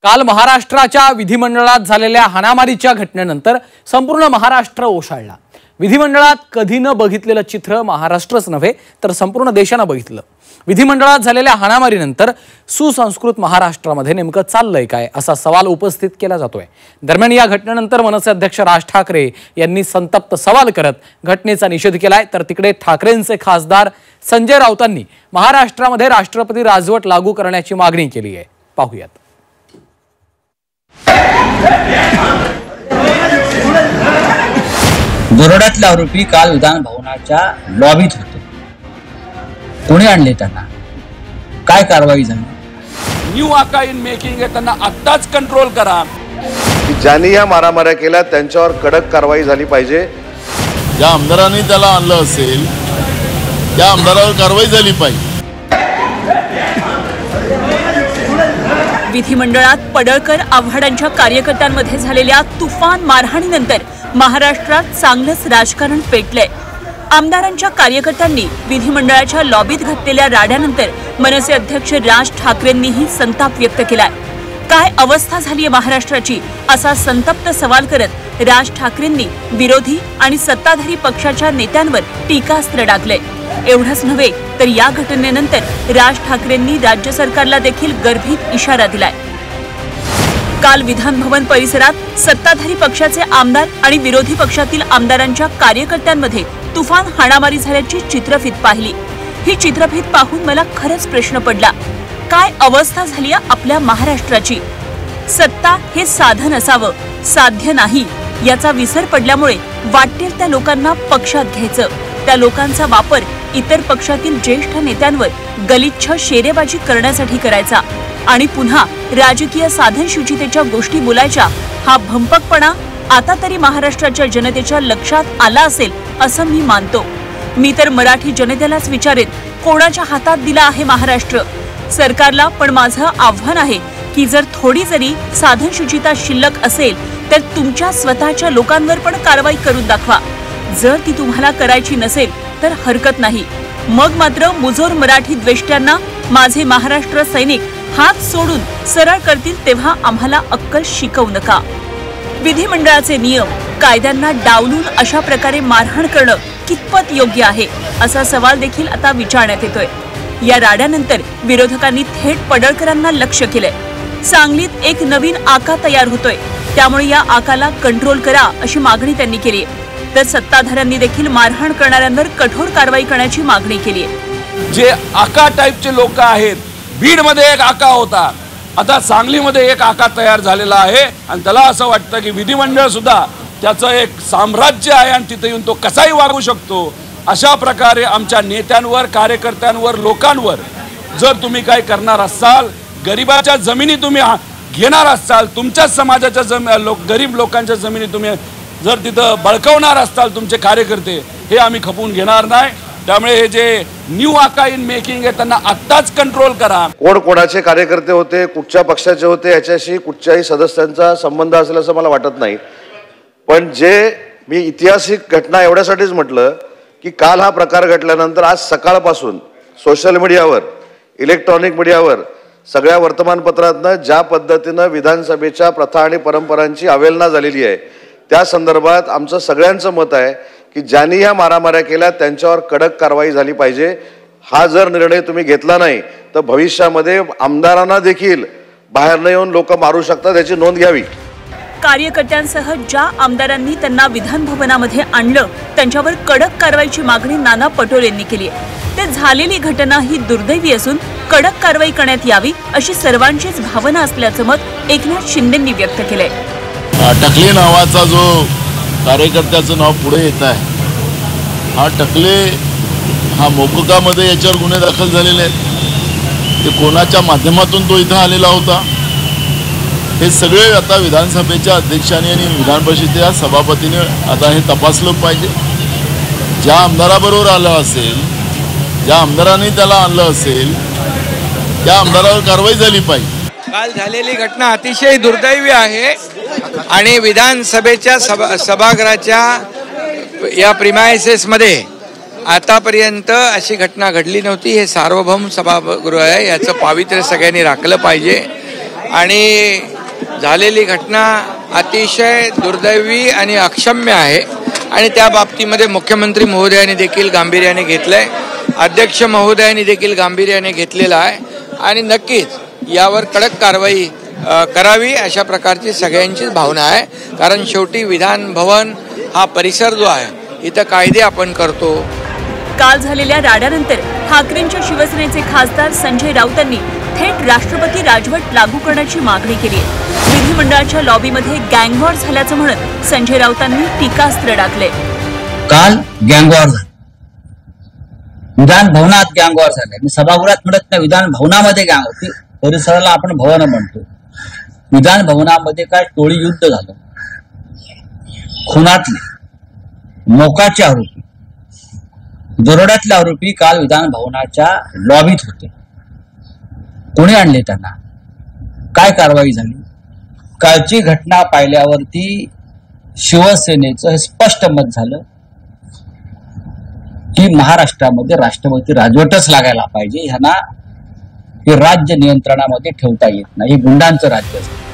काल महाराष्ट्राच्या विधिमंडळात झालेल्या हाणामारीच्या घटनेनंतर संपूर्ण महाराष्ट्र ओशाळला। विधिमंडळात कधी न बघितलेलं चित्र महाराष्ट्रच नव्हे तर संपूर्ण देशाने बघितलं। विधिमंडळात झालेल्या हाणामारीनंतर सुसंस्कृत महाराष्ट्रामध्ये नेमकं चाललंय काय असा सवाल उपस्थित केला जातोय। दरम्यान या घटनेनंतर मनसे अध्यक्ष राज ठाकरे यांनी संतप्त सवाल करत घटनेचा निषेध केलाय, तर तिकडे ठाकरेंचे खासदार संजय राऊतांनी महाराष्ट्रामध्ये राष्ट्रपती राजवट लागू करण्याची मागणी केली आहे। पाहूयात। दरोड्यातले आरोपी काल विधान भवनाच्या लॉबीत होते। कोणी आणले त्यांना? काय कारवाई झाली? न्यू आका इन मेकिंग आहे, त्यांना आत्ताच कंट्रोल करा। ज्यांनी या मारामाऱ्या केल्या त्यांच्यावर कडक कारवाई झाली पाहिजे। ज्या आमदारांनी त्याला आणलं असेल त्या आमदारावर कारवाई झाली पाहिजे। विधिमंडळात पडळकर आव्हाडांच्या कार्यकर्त्यांमध्ये झालेल्या तुफान मारहाणीनंतर महाराष्ट्रात चांगलंच राजकारण पेटलंय। आमदारांच्या कार्यकर्त्यांनी विधिमंडळाच्या लॉबीत घातलेल्या राड्यानंतर मनसे अध्यक्ष राज ठाकरेंनीही संताप व्यक्त केलाय। काय अवस्था झालीय महाराष्ट्राची असा संतप्त सवाल करत राज ठाकरेंनी विरोधी आणि सत्ताधारी पक्षाच्या नेत्यांवर टीकास्त्र डागलंय। एवढंच नव्हे तर या घटनेनंतर राज ठाकरेंनी राज्य सरकारला देखील गर्भित इशारा दिलाय। काल विधान भवन परिसरात सत्ताधारी पक्षाचे आमदार आणि विरोधी पक्षातील आमदारांच्या कार्यकर्त्यांमध्ये तुफान हाणामारी झाल्याची चित्रफीत पाहिली। ही चित्रफीत पाहून मला खरंच प्रश्न पडला, काय अवस्था झाली आपल्या महाराष्ट्राची? सत्ता हे साधन असावं, साध्य नाही याचा विसर पडल्यामुळे वाटेल त्या लोकांना पक्षात घ्यायचं, त्या लोकांचा वापर इतर पक्षातील ज्येष्ठ नेत्यांवर गलिच्छ शेरेबाजी करण्यासाठी करायचा आणि पुन्हा राजकीय साधनशुचितेच्या गोष्टी बोलायच्या। हा भंपकपणा आता तरी महाराष्ट्राच्या जनतेच्या लक्षात आला असेल असं मी मानतो। मी तर मराठी जनतेलाच विचारेन, कोणाच्या हातात दिला आहे महाराष्ट्र? सरकारला पण माझं आव्हान आहे की जर थोडी जरी साधनशुचिता शिल्लक असेल तर तुमच्या स्वतःच्या लोकांवर पण कारवाई करून दाखवा। जर ती तुम्हाला करायची नसेल तर हरकत नाही, मग मात्र मुजोर मराठी द्वेष्ट्यांना माझे महाराष्ट्र सैनिक हात सोडून सरळ करतील तेव्हा आम्हाला अक्कल शिकवू नका। विधिमंडळाचे नियम कायद्यांना डावलून अशा प्रकारे मारहाण करणं कितपत योग्य आहे असा सवाल देखील आता विचारण्यात येतोय। या राड्यानंतर विरोधकांनी थेट पडळकरांना लक्ष केलंय। सांगलीत एक नवीन आका तयार होतोय, त्यामुळे या आकाला कंट्रोल करा अशी मागणी त्यांनी केली आहे। तर सत्ताधाऱ्यांनी देखील मारहाण करणाऱ्यांवर कठोर कारवाई करण्याची मागणी केली आहे। जे आका टाइपचे लोक आहेत, बीड मध्ये एक आका होता, आता सांगलीमध्ये एक आका तयार झालेला आहे आणि त्याला असं वाटतं की विधिमंडळ सुद्धा त्याचं एक साम्राज्य आहे आणि तिथे येऊन तो कसाही वागू शकतो। अशा प्रकारे आमच्या नेत्यांवर, कार्यकर्त्यांवर, लोकांवर जर तुम्ही काय करणार असाल, गरिबाच्या जमिनी तुम्ही घेणार असाल, तुमच्या समाजाच्या गरीब लोकांच्या जमिनी तुम्ही जर तिथं बळकवणार असाल तुमचे कार्यकर्ते, हे आम्ही खपवून घेणार नाही। त्यामुळे हे जे न्यू आका इन मेकिंग आहे त्यांना आत्ताच कंट्रोल करा। कोण कोणाचे कार्यकर्ते होते, कुठच्या पक्षाचे होते याच्याशी कुठच्याही सदस्यांचा संबंध असेल असं मला वाटत नाही। पण जे मी ऐतिहासिक घटना एवढ्यासाठीच म्हटलं की काल हा प्रकार घडल्यानंतर आज सकाळपासून सोशल मीडियावर, इलेक्ट्रॉनिक मीडियावर, सगळ्या वर्तमानपत्रातनं ज्या पद्धतीनं विधानसभेच्या प्रथा आणि परंपरांची अवहेलना झालेली आहे त्या संदर्भात आमचं सगळ्यांचं मत आहे की ज्यांनी ह्या मारामाऱ्या केल्या त्यांच्यावर कडक कारवाई झाली पाहिजे। हा जर निर्णय तुम्ही घेतला नाही तर भविष्यामध्ये आमदारांना देखील बाहेर न येऊन लोक मारू शकतात, याची नोंद घ्यावी। कार्यकर्त्यांसह ज्या आमदारांनी त्यांना विधान भवनामध्ये आणलं त्यांच्यावर कडक कारवाईची मागणी नाना पटोलेंनी केली आहे। ते झालेली घटना ही दुर्दैवी असून कडक कारवाई करण्यात यावी अशी सर्वांचीच भावना असल्याचं मत एकनाथ शिंदेंनी व्यक्त केलंय। टकले नावाचा जो कार्यकर्त्याचं नाव पुढे येत आहे, हा टकले हा मोकोकामध्ये याच्यावर गुन्हे दाखल झालेले आहेत। ते कोणाच्या माध्यमातून तो इथं आलेला होता हे सगळे आता विधानसभेच्या अध्यक्षांनी आणि विधान परिषदेच्या सभापतीने आता हे तपासलं पाहिजे। ज्या आमदाराबरोबर आलं असेल, ज्या आमदारांनी त्याला आणलं असेल त्या आमदारावर कारवाई झाली पाहिजे। काल झालेली घटना अतिशय दुर्दैवी आहे आणि विधानसभेच्या सभागृहाच्या या प्रिमायसेसमध्ये आतापर्यंत अशी घटना घडली नव्हती। हे सार्वभौम सभागृह आहे, याचं पावित्र्य सगळ्यांनी राखलं पाहिजे आणि झालेली घटना अतिशय दुर्दैवी आणि अक्षम्य आहे आणि त्या बाबतीमध्ये मुख्यमंत्री महोदयांनी देखील गांभीर्याने घेतलंय, अध्यक्ष महोदयांनी देखील गांभीर्याने घेतलेला आहे आणि नक्कीच यावर कडक कारवाई करावी अशा प्रकारची सगळ्यांचीच भावना आहे. कारण शेवटी विधान भवन हा परिसर जो आहे इथं कायदे आपण करतो. काल झालेल्या राड्यानंतर ठाकरेंच्या शिवसेनेचे खासदार संजय राऊतांनी थेट राष्ट्रपती राजवट लागू करण्याची मागणी केली आहे. विधिमंडळाच्या लॉबीमध्ये गँगवॉर झाल्याचं म्हणत संजय राऊतांनी टीकास्त्र टाकले. काल गँगवॉर झाला, विधान भवनात गँगवॉर झाले. मी सभागृहात म्हणत नाही, विधान भवनामध्ये गँग होती. परिसराला आपण भवन म्हणतो. विधान भवनामध्ये काय टोळी युद्ध झालं. खुनातले मोकाचे आरोपी, दरोड्यातले आरोपी काल विधान भवनाच्या लॉबीत होते. कोणी आणले त्यांना? काय कारवाई झाली? कालची घटना पाहिल्यावरती शिवसेनेचं हे स्पष्ट मत झालं की महाराष्ट्रामध्ये राष्ट्रपती राजवटच लागायला पाहिजे. ह्यांना हे राज्य नियंत्रणामध्ये ठेवता येत नाही. हे गुंडांचं राज्य असतं.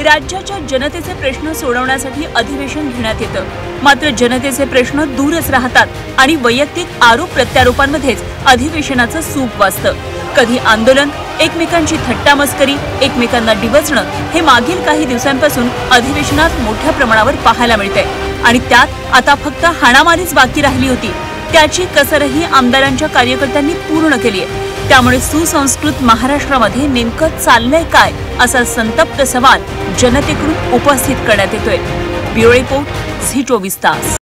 राज्याच्या जनतेचे प्रश्न सोडवण्यासाठी अधिवेशन घेण्यात येतं, मात्र जनतेचे प्रश्न दूरच राहतात आणि वैयक्तिक आरोप प्रत्यारोपांमध्येच अधिवेशनाचं सूप वाजतं. कधी आंदोलन, एकमेकांची थट्टामस्करी, एकमेकांना डिवचणं हे मागील काही दिवसांपासून अधिवेशनात मोठ्या प्रमाणावर पाहायला मिळतंय आणि त्यात आता फक्त हाणामारीच बाकी राहिली होती. त्याची कसरही आमदारांच्या कार्यकर्त्यांनी पूर्ण केली आहे. त्यामुळे सुसंस्कृत महाराष्ट्रामध्ये नेमकं चाललंय काय असा संतप्त सवाल जनतेकडून उपस्थित करण्यात येतोय. ब्युरो रिपोर्ट, झी 24 तास.